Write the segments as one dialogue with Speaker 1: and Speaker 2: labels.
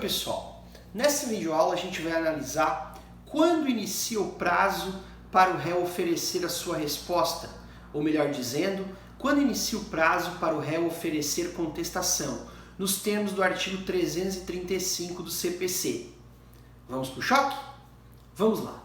Speaker 1: pessoal, nessa videoaula a gente vai analisar quando inicia o prazo para o réu oferecer a sua resposta, ou melhor dizendo, quando inicia o prazo para o réu oferecer contestação, nos termos do artigo 335 do CPC. Vamos para o choque? Vamos lá.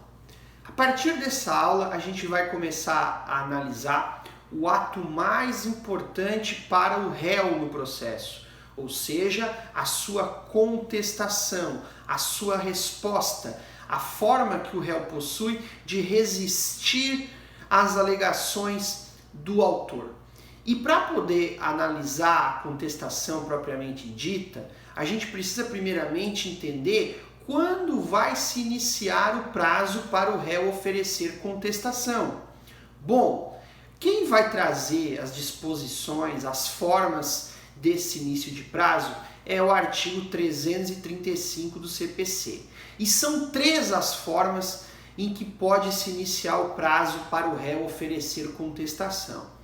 Speaker 1: A partir dessa aula a gente vai começar a analisar o ato mais importante para o réu no processo, ou seja, a sua contestação, a sua resposta, a forma que o réu possui de resistir às alegações do autor. E para poder analisar a contestação propriamente dita, a gente precisa primeiramente entender quando vai se iniciar o prazo para o réu oferecer contestação. Bom, quem vai trazer as disposições, as formas desse início de prazo é o artigo 335 do CPC. E são três as formas em que pode se iniciar o prazo para o réu oferecer contestação.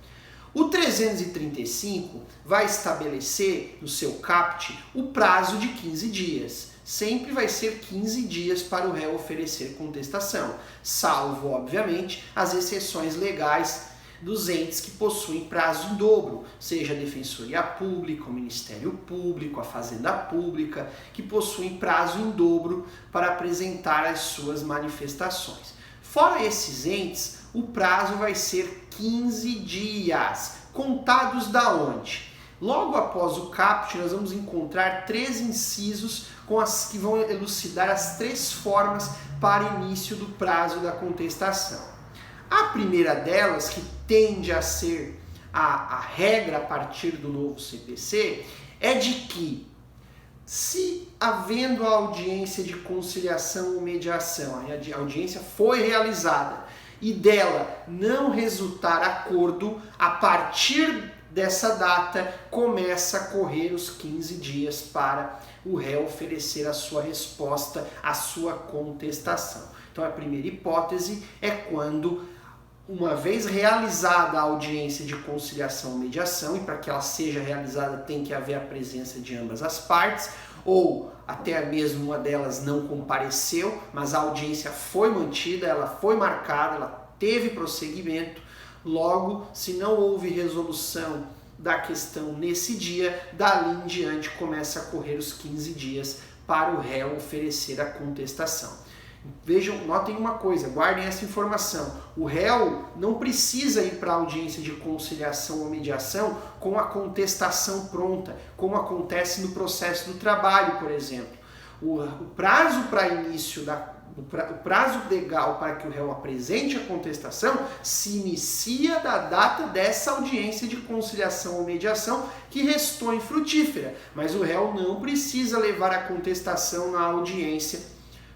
Speaker 1: O 335 vai estabelecer no seu caput o prazo de 15 dias. Sempre vai ser 15 dias para o réu oferecer contestação, salvo, obviamente, as exceções legais dos entes que possuem prazo em dobro, seja a Defensoria Pública, o Ministério Público, a Fazenda Pública, que possuem prazo em dobro para apresentar as suas manifestações. Fora esses entes, o prazo vai ser 15 dias, contados da onde? Logo após o caput, nós vamos encontrar três incisos com as que vão elucidar as três formas para início do prazo da contestação. A primeira delas, que tende a ser a regra a partir do novo CPC, é de que, se havendo a audiência de conciliação ou mediação, a audiência foi realizada e dela não resultar acordo, a partir dessa data começa a correr os 15 dias para o réu oferecer a sua resposta, a sua contestação. Então a primeira hipótese é quando, uma vez realizada a audiência de conciliação ou mediação, e para que ela seja realizada tem que haver a presença de ambas as partes, ou até mesmo uma delas não compareceu, mas a audiência foi mantida, ela foi marcada, ela teve prosseguimento. Logo, se não houve resolução da questão nesse dia, dali em diante começa a correr os 15 dias para o réu oferecer a contestação. Vejam, notem uma coisa, guardem essa informação. O réu não precisa ir para a audiência de conciliação ou mediação com a contestação pronta, como acontece no processo do trabalho, por exemplo. O prazo para início o prazo legal para que o réu apresente a contestação se inicia da data dessa audiência de conciliação ou mediação que restou infrutífera, mas o réu não precisa levar a contestação na audiência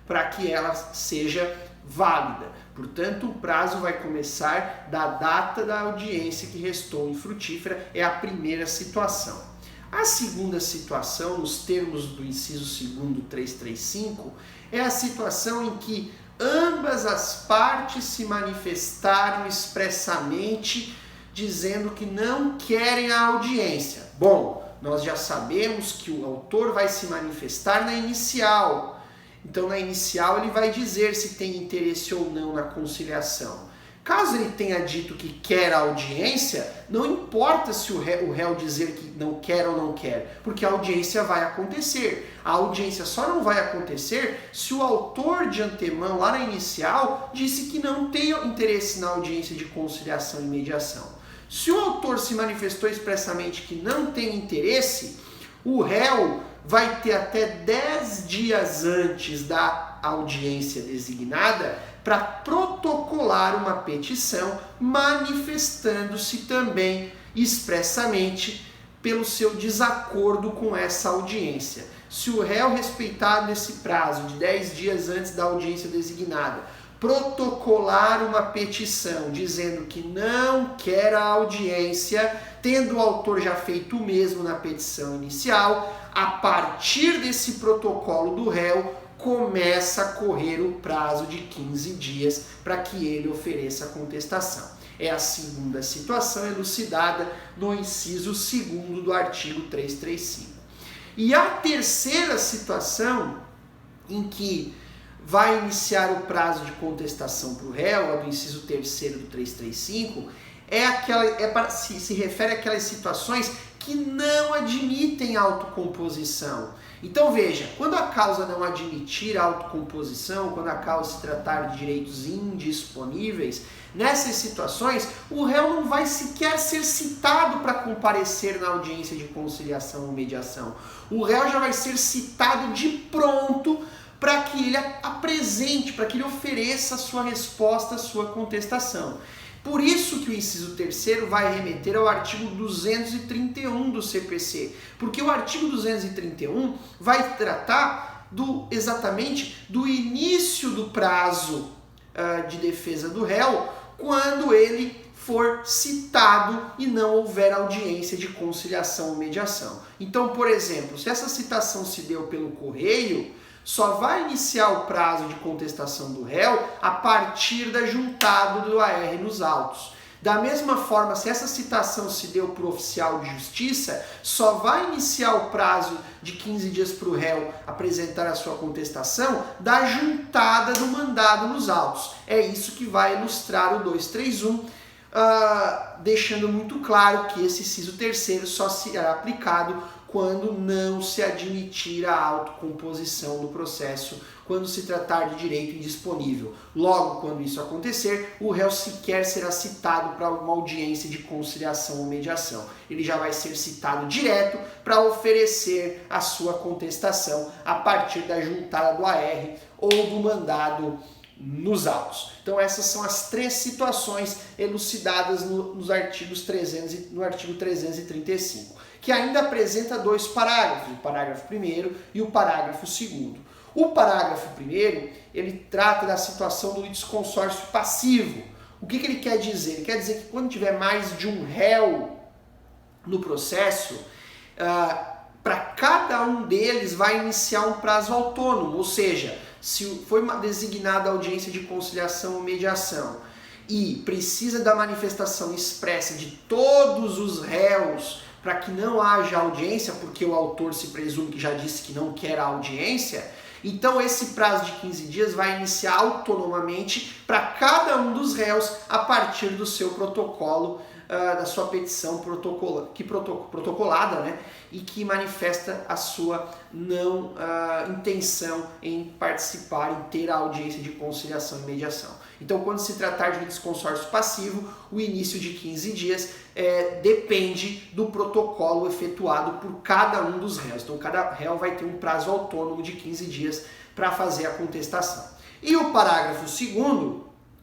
Speaker 1: para que ela seja válida. Portanto, o prazo vai começar da data da audiência que restou infrutífera, é a primeira situação. A segunda situação, nos termos do inciso 2º do 335, é a situação em que ambas as partes se manifestaram expressamente dizendo que não querem a audiência. Bom, nós já sabemos que o autor vai se manifestar na inicial. Então, na inicial, ele vai dizer se tem interesse ou não na conciliação. Caso ele tenha dito que quer a audiência, não importa se o réu dizer que não quer ou não quer, porque a audiência vai acontecer. A audiência só não vai acontecer se o autor de antemão, lá na inicial, disse que não tem interesse na audiência de conciliação e mediação. Se o autor se manifestou expressamente que não tem interesse, o réu vai ter até 10 dias antes da audiência designada para protocolar uma petição manifestando-se também expressamente pelo seu desacordo com essa audiência. Se o réu, respeitado esse prazo de 10 dias antes da audiência designada, protocolar uma petição dizendo que não quer a audiência, tendo o autor já feito o mesmo na petição inicial, a partir desse protocolo do réu, começa a correr o prazo de 15 dias para que ele ofereça a contestação. É a segunda situação elucidada no inciso 2º do artigo 335. E a terceira situação em que vai iniciar o prazo de contestação para o réu, é do inciso 3º do 335, se refere àquelas situações que não admitem autocomposição. Então veja, quando a causa não admitir autocomposição, quando a causa se tratar de direitos indisponíveis, nessas situações o réu não vai sequer ser citado para comparecer na audiência de conciliação ou mediação. O réu já vai ser citado de pronto para que ele apresente, para que ele ofereça a sua resposta, a sua contestação. Por isso que o inciso 3º vai remeter ao artigo 231 do CPC, porque o artigo 231 vai tratar exatamente do início do prazo de defesa do réu, quando ele for citado e não houver audiência de conciliação ou mediação. Então, por exemplo, se essa citação se deu pelo correio, só vai iniciar o prazo de contestação do réu a partir da juntada do AR nos autos. Da mesma forma, se essa citação se deu por oficial de justiça, só vai iniciar o prazo de 15 dias para o réu apresentar a sua contestação da juntada do mandado nos autos. É isso que vai ilustrar o 231, deixando muito claro que esse inciso 3º só será aplicado quando não se admitir a autocomposição do processo, quando se tratar de direito indisponível. Logo, quando isso acontecer, o réu sequer será citado para uma audiência de conciliação ou mediação. Ele já vai ser citado direto para oferecer a sua contestação a partir da juntada do AR ou do mandado nos autos. Então essas são as 3 situações elucidadas no artigo 335, que ainda apresenta 2 parágrafos, o parágrafo 1º e o parágrafo 2º. O parágrafo 1º, ele trata da situação do litisconsórcio passivo. O que ele quer dizer? Ele quer dizer que quando tiver mais de um réu no processo, para cada um deles vai iniciar um prazo autônomo, ou seja, se foi designada a audiência de conciliação ou mediação e precisa da manifestação expressa de todos os réus para que não haja audiência, porque o autor se presume que já disse que não quer a audiência, então esse prazo de 15 dias vai iniciar autonomamente para cada um dos réus a partir do seu protocolo, da sua petição protocolada, né? E que manifesta a sua não intenção em participar, em ter a audiência de conciliação e mediação. Então, quando se tratar de litisconsórcio passivo, o início de 15 dias depende do protocolo efetuado por cada um dos réus. Então, cada réu vai ter um prazo autônomo de 15 dias para fazer a contestação. E o parágrafo 2º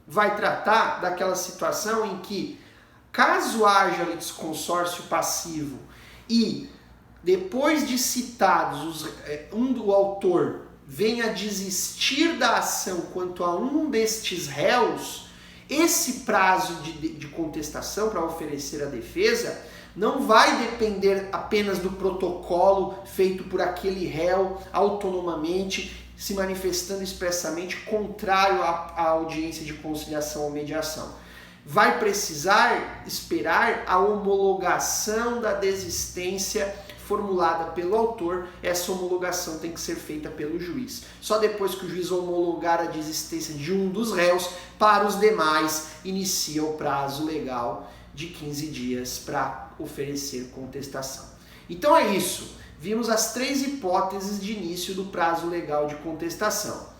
Speaker 1: vai tratar daquela situação em que, caso haja litisconsórcio passivo e depois de citados o autor venha desistir da ação quanto a um destes réus, esse prazo de contestação para oferecer a defesa não vai depender apenas do protocolo feito por aquele réu autonomamente, se manifestando expressamente contrário à audiência de conciliação ou mediação. Vai precisar esperar a homologação da desistência formulada pelo autor. Essa homologação tem que ser feita pelo juiz. Só depois que o juiz homologar a desistência de um dos réus, para os demais, inicia o prazo legal de 15 dias para oferecer contestação. Então é isso. Vimos as 3 hipóteses de início do prazo legal de contestação.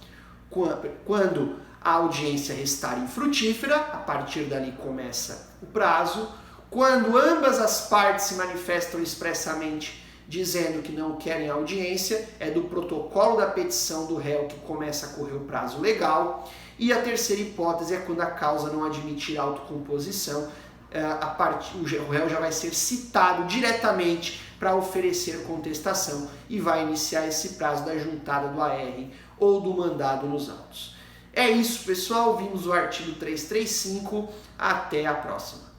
Speaker 1: Quando a audiência restar infrutífera, a partir dali começa o prazo. Quando ambas as partes se manifestam expressamente dizendo que não querem audiência, é do protocolo da petição do réu que começa a correr o prazo legal. E a terceira hipótese é quando a causa não admitir autocomposição, o réu já vai ser citado diretamente para oferecer contestação e vai iniciar esse prazo da juntada do AR ou do mandado nos autos. É isso, pessoal. Vimos o artigo 335. Até a próxima.